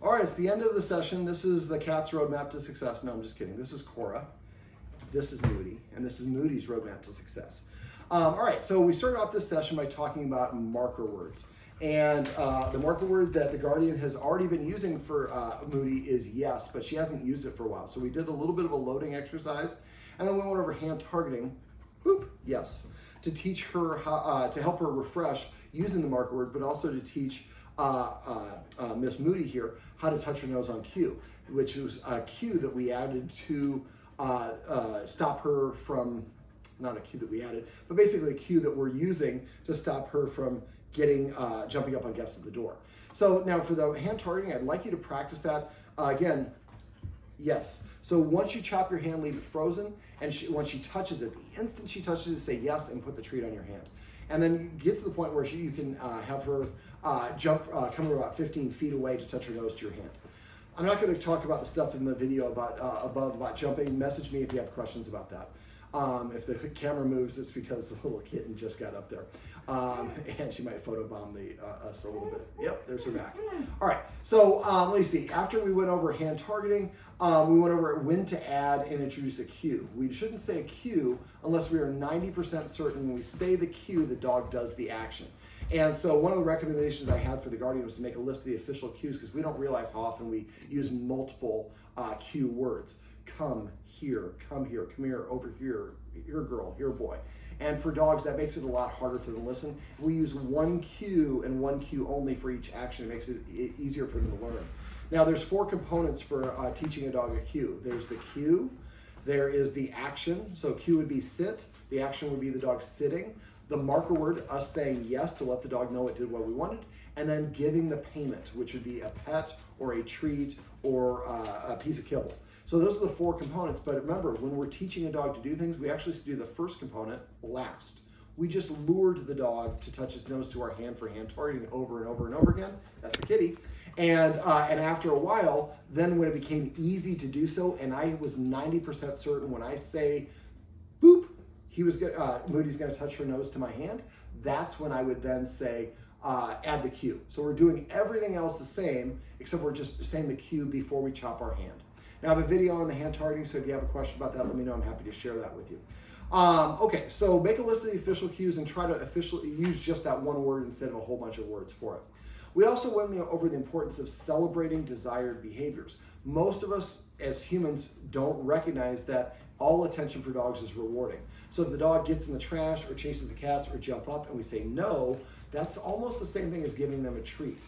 All right, it's the end of the session. This is the cat's roadmap to success. No, I'm just kidding. This is Cora. This is Moody, and this is Moody's roadmap to success. All right, so we started off this session by talking about marker words. And the marker word that the Guardian has already been using for Moody is yes, but she hasn't used it for a while. So we did a little bit of a loading exercise, and then we went over hand targeting, whoop, yes, to teach her, how, to help her refresh using the marker word, but also to teach Miss Moody here how to touch her nose on cue, which was a cue that we added to stop her from, not a cue that we added, but basically a cue that we're using to stop her from getting jumping up on guests at the door. So now for the hand targeting, I'd like you to practice that. Again, yes. So once you chop your hand, leave it frozen, and once she touches it, the instant she touches it, say yes and put the treat on your hand. And then you get to the point where you can have her come about 15 feet away to touch her nose to your hand. I'm not going to talk about the stuff in the video about jumping. Message me if you have questions about that. If the camera moves, it's because the little kitten just got up there. And she might photobomb us a little bit. Yep, there's her back. All right, so let me see. After we went over hand targeting, we went over when to add and introduce a cue. We shouldn't say a cue unless we are 90% certain when we say the cue, the dog does the action. And so one of the recommendations I had for the Guardian was to make a list of the official cues, because we don't realize how often we use multiple cue words. Come here, come here, over here, here girl, here boy. And for dogs, that makes it a lot harder for them to listen. If we use one cue and one cue only for each action, it makes it easier for them to learn. Now there's 4 components for teaching a dog a cue. There's the cue, there is the action, so cue would be sit, the action would be the dog sitting, the marker word, us saying yes to let the dog know it did what we wanted, and then giving the payment, which would be a pet or a treat or a piece of kibble. So those are the 4 components, but remember, when we're teaching a dog to do things, we actually do the first component last. We just lured the dog to touch his nose to our hand for hand targeting over and over and over again. That's the kitty. And after a while, then when it became easy to do so, and I was 90% certain when I say, boop, Moody's gonna touch her nose to my hand, that's when I would then say, add the cue. So we're doing everything else the same, except we're just saying the cue before we chop our hand. Now I have a video on the hand targeting, so if you have a question about that, let me know. I'm happy to share that with you. Okay, so make a list of the official cues and try to officially use just that one word instead of a whole bunch of words for it. We also went over the importance of celebrating desired behaviors. Most of us as humans don't recognize that all attention for dogs is rewarding. So if the dog gets in the trash or chases the cats or jump up and we say no, that's almost the same thing as giving them a treat.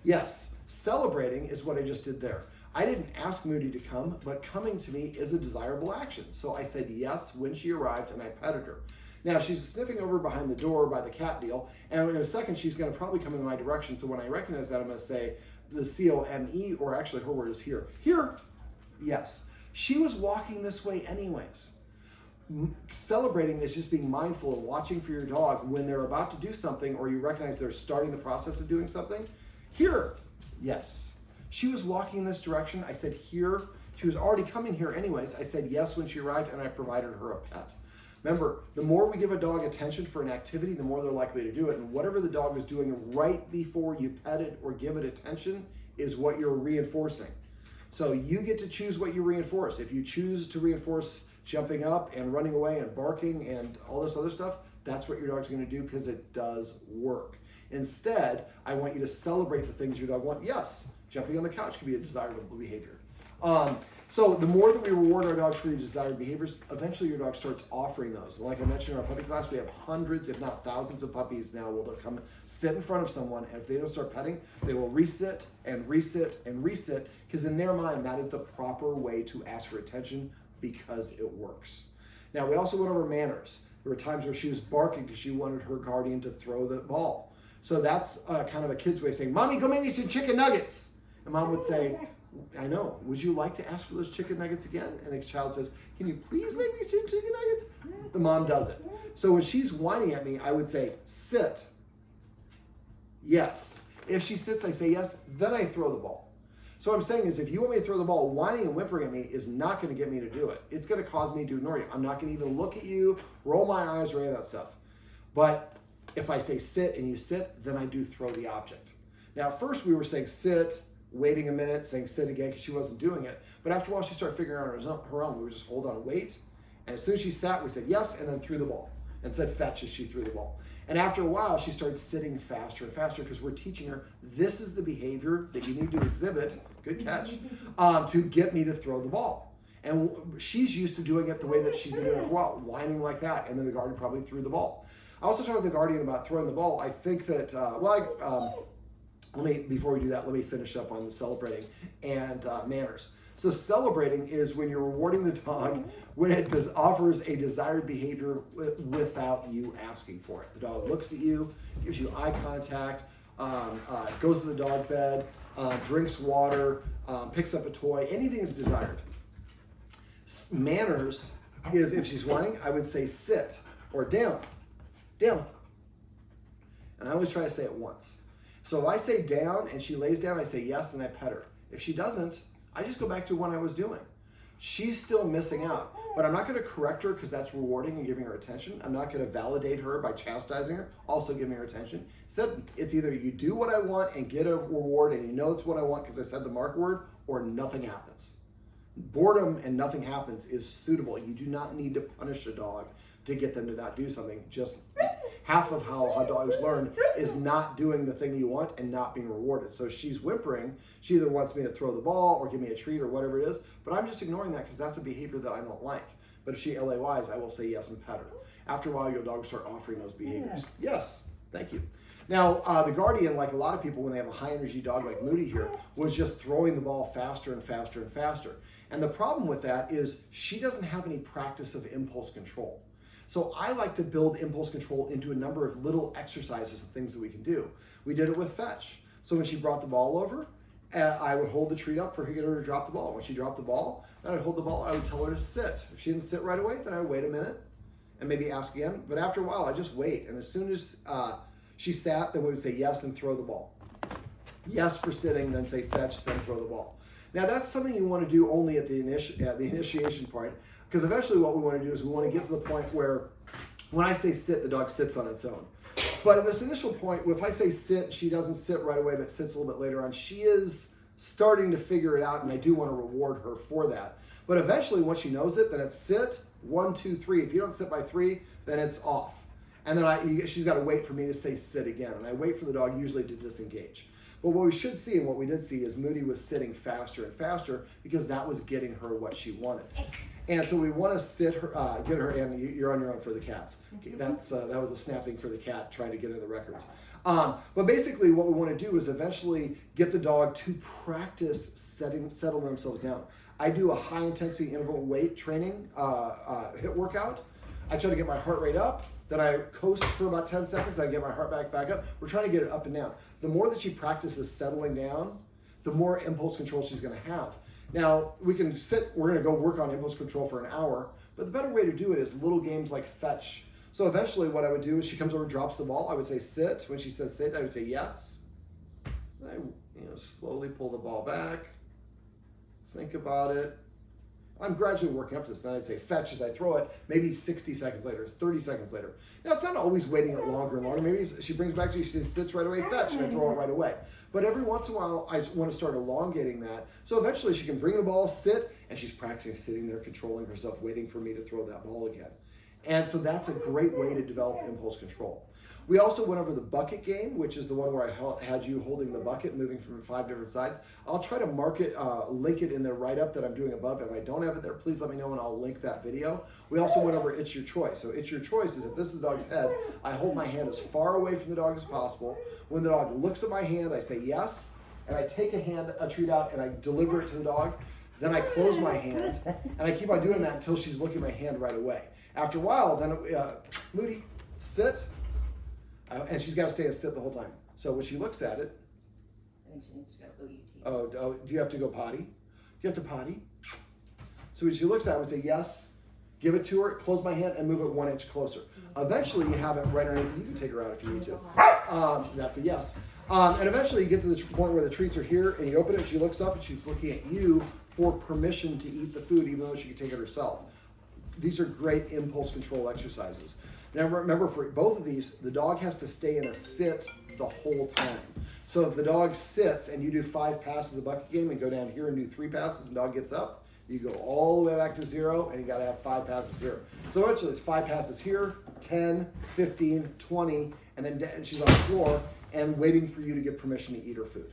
Yes, celebrating is what I just did there. I didn't ask Moody to come, but coming to me is a desirable action. So I said yes when she arrived and I petted her. Now she's sniffing over behind the door by the cat deal, and in a second she's gonna probably come in my direction. So when I recognize that, I'm gonna say the C-O-M-E, or actually her word is here. Here, yes. She was walking this way anyways. Celebrating is just being mindful and watching for your dog when they're about to do something or you recognize they're starting the process of doing something. Here, yes. She was walking this direction. I said here. She was already coming here anyways. I said yes when she arrived and I provided her a pet. Remember, the more we give a dog attention for an activity, the more they're likely to do it. And whatever the dog was doing right before you pet it or give it attention is what you're reinforcing. So you get to choose what you reinforce. If you choose to reinforce jumping up and running away and barking and all this other stuff, that's what your dog's gonna do because it does work. Instead, I want you to celebrate the things your dog wants. Yes, jumping on the couch can be a desirable behavior. So the more that we reward our dogs for the desired behaviors, eventually your dog starts offering those. And like I mentioned in our puppy class, we have hundreds, if not thousands of puppies now will come sit in front of someone, and if they don't start petting, they will resit and resit and resit, because in their mind, that is the proper way to ask for attention because it works. Now, we also went over manners. There were times where she was barking because she wanted her guardian to throw the ball. So that's kind of a kid's way of saying, Mommy, go make me some chicken nuggets. And Mom would say, I know, would you like to ask for those chicken nuggets again? And the child says, can you please make me some chicken nuggets? The mom does it. So when she's whining at me, I would say, sit. Yes. If she sits, I say yes, then I throw the ball. So what I'm saying is, if you want me to throw the ball, whining and whimpering at me is not going to get me to do it. It's going to cause me to ignore you. I'm not going to even look at you, roll my eyes, or any of that stuff. But if I say sit and you sit, then I do throw the object. Now, at first we were saying sit, waiting a minute, saying sit again because she wasn't doing it. But after a while, she started figuring out her own. We would just hold on, wait. And as soon as she sat, we said yes, and then threw the ball. And said fetch as she threw the ball. And after a while, she started sitting faster and faster because we're teaching her this is the behavior that you need to exhibit, good catch, to get me to throw the ball. And she's used to doing it the way that she's been doing it for a while, whining like that, and then the guardian probably threw the ball. I also talked to the guardian about throwing the ball. I think that, before we do that, let me finish up on celebrating and manners. So celebrating is when you're rewarding the dog when it offers a desired behavior without you asking for it. The dog looks at you, gives you eye contact, goes to the dog bed, drinks water, picks up a toy, anything is desired. Manners is if she's whining, I would say sit or down, down. And I always try to say it once. So if I say down and she lays down, I say yes and I pet her. If she doesn't, I just go back to what I was doing. She's still missing out, but I'm not going to correct her because that's rewarding and giving her attention. I'm not going to validate her by chastising her, also giving her attention. Instead, it's either you do what I want and get a reward and you know it's what I want because I said the mark word, or nothing happens. Boredom and nothing happens is suitable. You do not need to punish a dog to get them to not do something. Just half of how dogs learn is not doing the thing you want and not being rewarded. So she's whimpering. She either wants me to throw the ball or give me a treat or whatever it is, but I'm just ignoring that because that's a behavior that I don't like. But if she LAYs, I will say yes and pet her. After a while, your dog will start offering those behaviors. Yes, thank you. Now, the guardian, like a lot of people, when they have a high energy dog like Moody here, was just throwing the ball faster and faster and faster. And the problem with that is she doesn't have any practice of impulse control. So I like to build impulse control into a number of little exercises and things that we can do. We did it with fetch. So when she brought the ball over, I would hold the treat up for her to get her to drop the ball. When she dropped the ball, then I'd hold the ball, I would tell her to sit. If she didn't sit right away, then I would wait a minute and maybe ask again. But after a while, I just wait. And as soon as she sat, then we would say yes and throw the ball. Yes for sitting, then say fetch, then throw the ball. Now that's something you want to do only at the initiation point, because eventually what we want to do is we want to get to the point where when I say sit, the dog sits on its own. But in this initial point, if I say sit, she doesn't sit right away, but sits a little bit later on, she is starting to figure it out, and I do want to reward her for that. But eventually, once she knows it, then it's sit, 1, 2, 3. If you don't sit by 3, then it's off. And then she's got to wait for me to say sit again, and I wait for the dog usually to disengage. But what we should see, and what we did see, is Moody was sitting faster and faster because that was getting her what she wanted. And so we want to sit her, get her, and you're on your own for the cats. That was a snapping for the cat, trying to get in the records. But basically what we want to do is eventually get the dog to practice settle themselves down. I do a high intensity interval weight training HIIT workout. I try to get my heart rate up. Then I coast for about 10 seconds. I get my heart back up. We're trying to get it up and down. The more that she practices settling down, the more impulse control she's going to have. Now, we can sit, we're going to go work on impulse control for an hour, but the better way to do it is little games like fetch. So eventually what I would do is she comes over, drops the ball. I would say sit. When she says sit, I would say yes. And I slowly pull the ball back, think about it. I'm gradually working up to this. Then I'd say fetch as I throw it, maybe 60 seconds later, 30 seconds later. Now, it's not always waiting it longer and longer. Maybe she brings back to you, she sits right away, fetch, and I throw it right away. But every once in a while, I want to start elongating that. So eventually she can bring the ball, sit, and she's practicing sitting there, controlling herself, waiting for me to throw that ball again. And so that's a great way to develop impulse control. We also went over the bucket game, which is the one where I had you holding the bucket, moving from 5 different sides. I'll try to mark it, link it in the write-up that I'm doing above. If I don't have it there, please let me know and I'll link that video. We also went over It's Your Choice. So It's Your Choice is if this is the dog's head, I hold my hand as far away from the dog as possible. When the dog looks at my hand, I say yes, and I take a treat out and I deliver it to the dog. Then I close my hand, and I keep on doing that until she's looking at my hand right away. After a while, then Moody, sit. And she's got to stay and sit the whole time. So when she looks at it, I think she needs to go OUT. Oh, do you have to go potty? Do you have to potty? So when she looks at it, I would say yes, give it to her, close my hand, and move it 1 inch closer. Eventually, you have it right underneath. You can take her out if you need to. That's a yes. And eventually, you get to the point where the treats are here, and you open it, she looks up, and she's looking at you for permission to eat the food, even though she can take it herself. These are great impulse control exercises. Now remember, for both of these, the dog has to stay in a sit the whole time. So if the dog sits and you do 5 passes of bucket game and go down here and do 3 passes and the dog gets up, you go all the way back to 0 and you got to have 5 passes here. So actually it's 5 passes here, 10, 15, 20, and then she's on the floor and waiting for you to give permission to eat her food.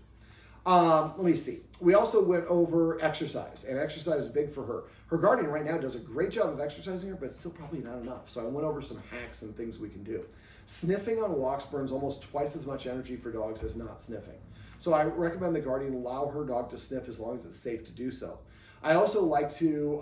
Let me see. We also went over exercise, and exercise is big for her. Her guardian right now does a great job of exercising her, but it's still probably not enough. So I went over some hacks and things we can do. Sniffing on walks burns almost twice as much energy for dogs as not sniffing. So I recommend the guardian allow her dog to sniff as long as it's safe to do so. I also like to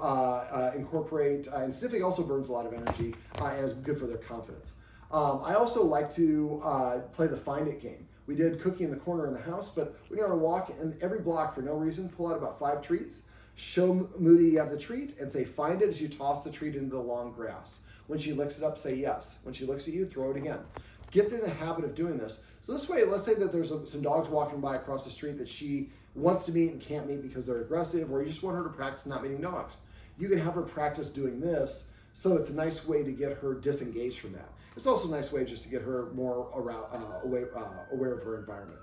incorporate, and sniffing also burns a lot of energy and is good for their confidence. I also like to play the find it game. We did cookie in the corner in the house, but we're going to walk and every block for no reason, pull out about 5 treats, show Moody you have the treat, and say find it as you toss the treat into the long grass. When she licks it up, say yes. When she looks at you, throw it again. Get in the habit of doing this. So this way, let's say that there's some dogs walking by across the street that she wants to meet and can't meet because they're aggressive, or you just want her to practice not meeting dogs. You can have her practice doing this, so it's a nice way to get her disengaged from that. It's also a nice way just to get her more aware of her environment.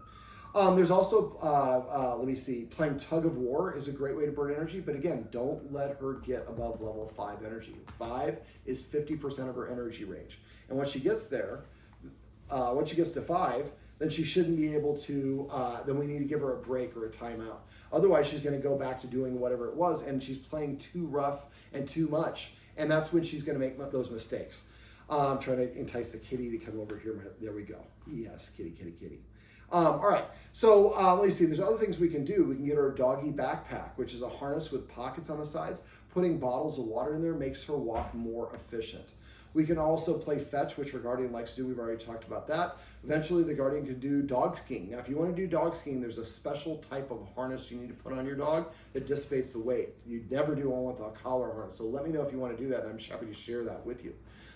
There's also, let me see, playing tug of war is a great way to burn energy, but again, don't let her get above level 5 energy. 5 is 50% of her energy range. And once she gets there, once she gets to 5, then she shouldn't be able to, then we need to give her a break or a timeout. Otherwise, she's going to go back to doing whatever it was, and she's playing too rough and too much. And that's when she's going to make those mistakes. I'm trying to entice the kitty to come over here. There we go. Yes, kitty, kitty, kitty. All right, so let me see. There's other things we can do. We can get her a doggy backpack, which is a harness with pockets on the sides. Putting bottles of water in there makes her walk more efficient. We can also play fetch, which her guardian likes to do. We've already talked about that. Eventually, the guardian can do dog skiing. Now, if you want to do dog skiing, there's a special type of harness you need to put on your dog that dissipates the weight. You'd never do one with a collar harness. So let me know if you want to do that, and I'm happy to share that with you.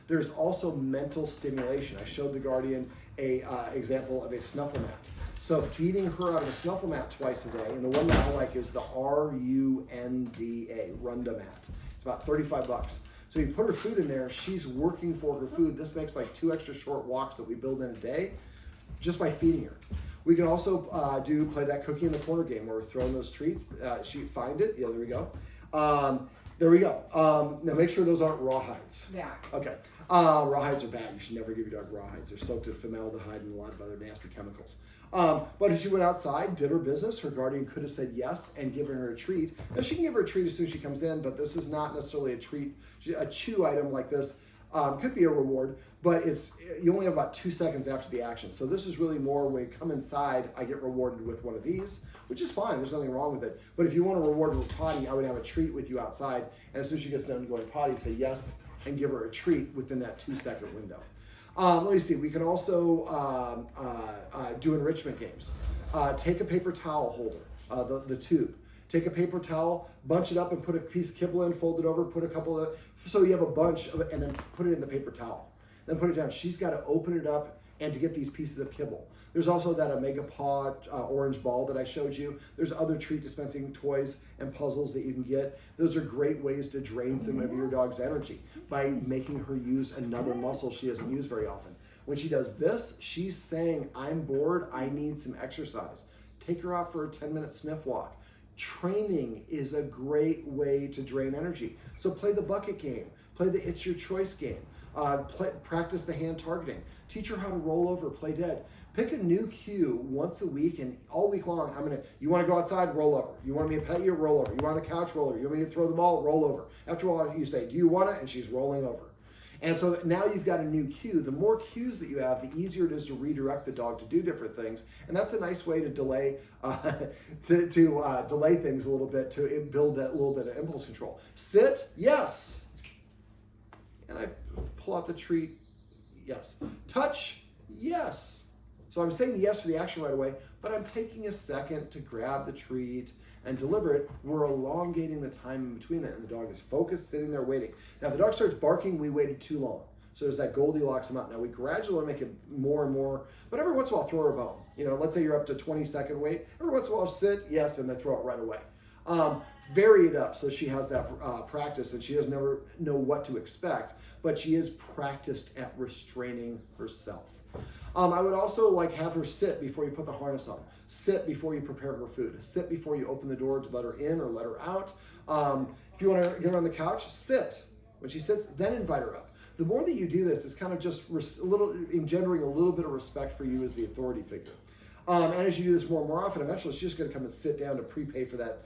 There's also mental stimulation. I showed the guardian a example of a snuffle mat. So feeding her out of a snuffle mat twice a day, and the one that I like is the RUNDA, Runda mat. It's about 35 bucks. So you put her food in there, she's working for her food. This makes like 2 extra short walks that we build in a day just by feeding her. We can also play that cookie in the corner game where we're throwing those treats. She find it. Yeah, there we go. There we go. Now make sure those aren't rawhides. Yeah. Okay. Rawhides are bad. You should never give your dog rawhides. They're soaked in formaldehyde and a lot of other nasty chemicals. But if she went outside, did her business, her guardian could have said yes and given her a treat. Now she can give her a treat as soon as she comes in, but this is not necessarily a treat. A chew item like this could be a reward, but you only have about 2 seconds after the action. So this is really more when you come inside, I get rewarded with one of these, which is fine. There's nothing wrong with it. But if you want to reward her with potty, I would have a treat with you outside. And as soon as she gets done going potty, say yes and give her a treat within that 2-second window. Let me see. We can also do enrichment games. Take a paper towel holder, the tube. Take a paper towel, bunch it up and put a piece of kibble in, fold it over, put a couple of, so you have a bunch of it, and then put it in the paper towel. Then put it down. She's got to open it up and to get these pieces of kibble. There's also that Omega Paw orange ball that I showed you. There's other treat dispensing toys and puzzles that you can get. Those are great ways to drain some of your dog's energy by making her use another muscle she doesn't use very often. When she does this, she's saying, I'm bored, I need some exercise. Take her out for a 10-minute sniff walk. Training is a great way to drain energy. So play the bucket game. Play the It's Your Choice game. Practice the hand targeting. Teach her how to roll over, play dead. Pick a new cue once a week, and all week long, you want to go outside, roll over. You want me to pet you, roll over. You want on the couch, roll over. You want me to throw the ball, roll over. After a while, you say, do you want it? And she's rolling over. And so now you've got a new cue. The more cues that you have, the easier it is to redirect the dog to do different things. And that's a nice way to delay delay things a little bit, to build that little bit of impulse control. Sit, yes. And I pull out the treat, yes. Touch, yes. So I'm saying yes for the action right away, but I'm taking a second to grab the treat and deliver it. We're elongating the time in between that, and the dog is focused, sitting there waiting. Now, if the dog starts barking, we waited too long. So there's that Goldilocks amount. Now, we gradually make it more and more, but every once in a while, throw her a bone. Let's say you're up to 20-second wait. Every once in a while, sit, yes, and then throw it right away. Vary it up so she has that practice and she doesn't ever know what to expect, but she is practiced at restraining herself. I would also like have her sit before you put the harness on. Sit before you prepare her food. Sit before you open the door to let her in or let her out. If you want to get her on the couch, sit. When she sits, then invite her up. The more that you do this, it's kind of just engendering a little bit of respect for you as the authority figure. And as you do this more and more often, eventually she's just going to come and sit down to prepay for that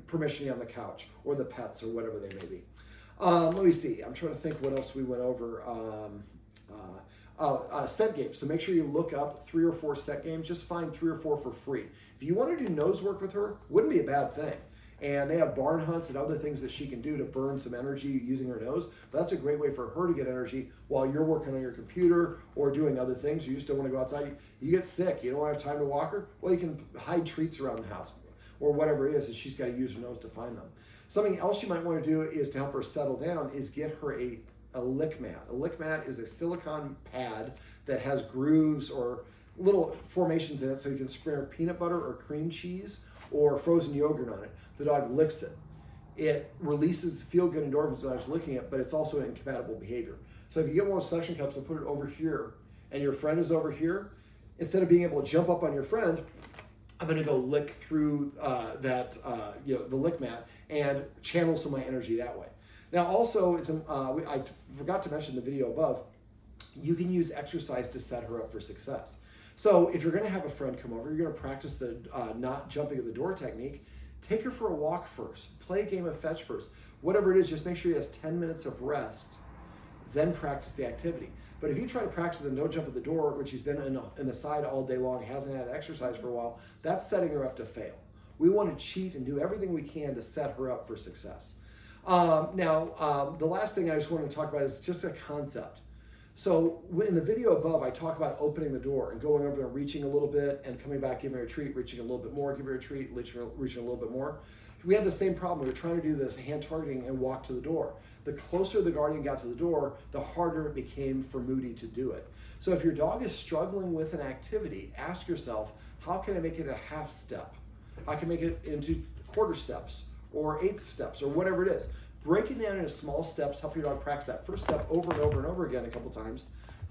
permission on the couch or the pets or whatever they may be. Let me see. I'm trying to think what else we went over. Set games. So make sure you look up 3 or 4 set games. Just find 3 or 4 for free. If you want to do nose work with her, wouldn't be a bad thing. And they have barn hunts and other things that she can do to burn some energy using her nose. But that's a great way for her to get energy while you're working on your computer or doing other things. You just don't want to go outside. You get sick. You don't have time to walk her. Well, you can hide treats around the house or whatever it is, and she's got to use her nose to find them. Something else you might want to do is to help her settle down is get her a lick mat. A lick mat is a silicone pad that has grooves or little formations in it so you can smear peanut butter or cream cheese or frozen yogurt on it. The dog licks it. It releases feel-good endorphins when I was licking it, but it's also incompatible behavior. So if you get one of those suction cups and put it over here, and your friend is over here, instead of being able to jump up on your friend, I'm going to go lick through the lick mat and channel some of my energy that way. Now, also, I forgot to mention in the video above, you can use exercise to set her up for success. So if you're going to have a friend come over, you're going to practice the not jumping at the door technique, take her for a walk first. Play a game of fetch first. Whatever it is, just make sure he has 10 minutes of rest, then practice the activity. But if you try to practice the no jump at the door, which he's been in the side all day long, hasn't had exercise for a while, that's setting her up to fail. We want to cheat and do everything we can to set her up for success. The last thing I just want to talk about is just a concept. So in the video above, I talk about opening the door and going over there and reaching a little bit and coming back, giving her a treat, reaching a little bit more, giving her a treat, reaching a little bit more. We have the same problem. We're trying to do this hand targeting and walk to the door. The closer the guardian got to the door, the harder it became for Moody to do it. So if your dog is struggling with an activity, ask yourself, how can I make it a half step? I can make it into quarter steps or eighth steps or whatever it is. Break it down into small steps, help your dog practice that first step over and over and over again a couple times,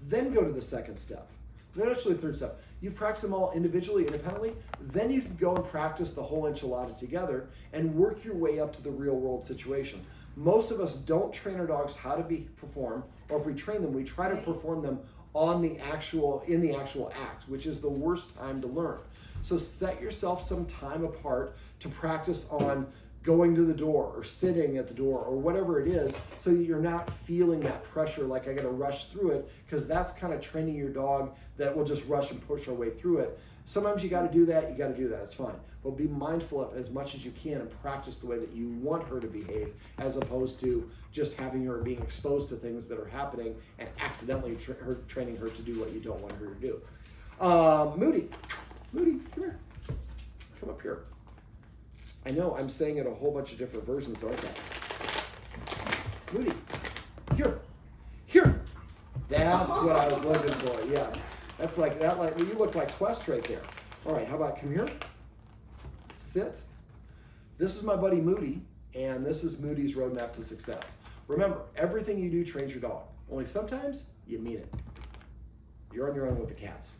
then go to the second step, then actually the third step. You've practiced them all individually, independently, then you can go and practice the whole enchilada together and work your way up to the real world situation. Most of us don't train our dogs how to perform, or if we train them, we try to perform them in the actual act, which is the worst time to learn. So set yourself some time apart to practice on going to the door or sitting at the door or whatever it is, so that you're not feeling that pressure like I gotta rush through it, because that's kind of training your dog that will just rush and push our way through it. Sometimes you gotta do that, it's fine. But be mindful of it as much as you can and practice the way that you want her to behave, as opposed to just having her being exposed to things that are happening and accidentally training her to do what you don't want her to do. Moody, come here. Come up here. I know I'm saying it a whole bunch of different versions, aren't I? Moody, here. That's what I was looking for, yes. That's like that. Like you look like Quest right there. All right, how about come here? Sit. This is my buddy Moody, and this is Moody's roadmap to success. Remember, everything you do trains your dog. Only sometimes you mean it. You're on your own with the cats.